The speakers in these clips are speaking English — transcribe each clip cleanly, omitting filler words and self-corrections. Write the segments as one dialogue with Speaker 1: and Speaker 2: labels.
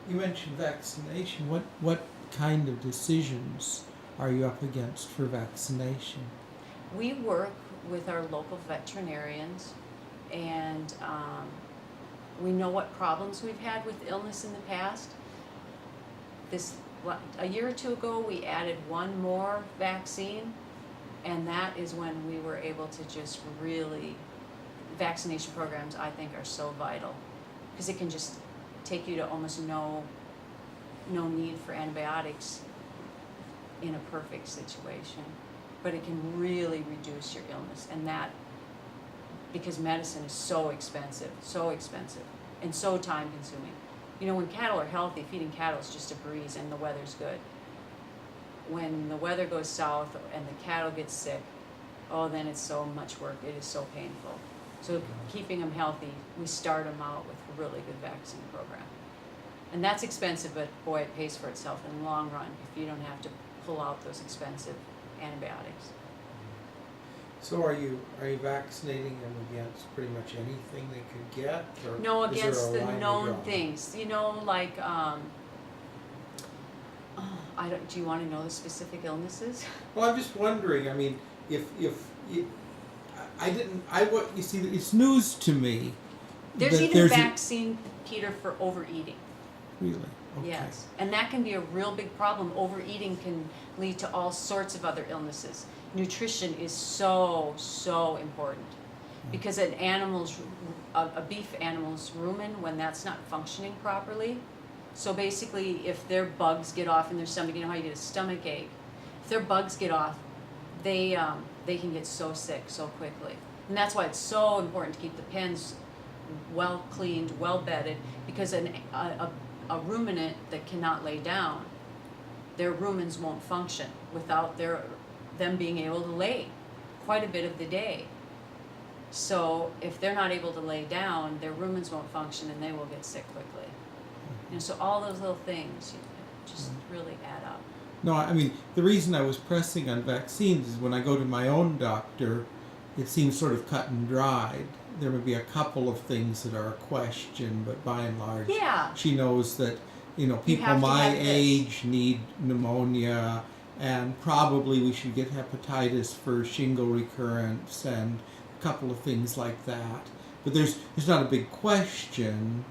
Speaker 1: You mentioned vaccination. What kind of decisions are you up against for vaccination?
Speaker 2: We work with our local veterinarians, and we know what problems we've had with illness in the past. A year or two ago, we added one more vaccine, and that is when we were able to just really, vaccination programs I think are so vital, because it can just take you to almost no need for antibiotics in a perfect situation, but it can really reduce your illness, and that, because medicine is so expensive, and so time consuming. You know, when cattle are healthy, feeding cattle is just a breeze and the weather's good. When the weather goes south and the cattle get sick, oh, then it's so much work, it is so painful. So keeping them healthy, we start them out with a really good vaccine program. And that's expensive, but boy, it pays for itself in the long run if you don't have to pull out those expensive antibiotics.
Speaker 1: So are you vaccinating them against pretty much anything they could get? Or
Speaker 2: No,
Speaker 1: is there
Speaker 2: against
Speaker 1: a
Speaker 2: the
Speaker 1: line you
Speaker 2: known
Speaker 1: draw?
Speaker 2: things. You know, like, do you want to know the specific illnesses?
Speaker 1: Well, I'm just wondering. I mean, if I didn't, I what you see, it's news to me.
Speaker 2: There's
Speaker 1: that
Speaker 2: even vaccine, Peter, for overeating.
Speaker 1: Really? Okay.
Speaker 2: Yes, and that can be a real big problem. Overeating can lead to all sorts of other illnesses. Nutrition is so important, because a beef animal's rumen, when that's not functioning properly, so basically if their bugs get off in their stomach, you know how you get a stomach ache, if their bugs get off, they can get so sick so quickly. And that's why it's so important to keep the pens well cleaned, well bedded, because a ruminant that cannot lay down, their rumens won't function without them being able to lay quite a bit of the day. So if they're not able to lay down, their rumens won't function and they will get sick quickly. And so all those little things just really add up.
Speaker 1: No, I mean, the reason I was pressing on vaccines is when I go to my own doctor, it seems sort of cut and dried. There may be a couple of things that are a question, but by and large,
Speaker 2: Yeah.
Speaker 1: she knows that, people
Speaker 2: have to
Speaker 1: my
Speaker 2: have this.
Speaker 1: age need pneumonia, and probably we should get hepatitis for shingle recurrence and a couple of things like that. But there's not a big question.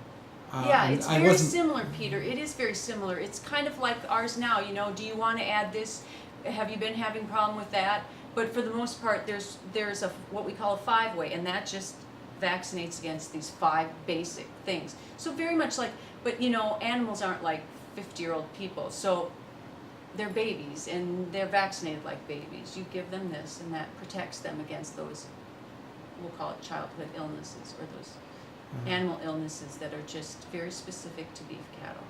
Speaker 2: Yeah,
Speaker 1: and
Speaker 2: it's
Speaker 1: I
Speaker 2: very
Speaker 1: wasn't-
Speaker 2: similar, Peter. It is very similar. It's kind of like ours now, do you want to add this? Have you been having problem with that? But for the most part, there's what we call a 5-way, and that just vaccinates against these 5 basic things. So very much like, but animals aren't like 50-year-old people, so they're babies, and they're vaccinated like babies. You give them this, and that protects them against those, we'll call it childhood illnesses, or those animal illnesses that are just very specific to beef cattle.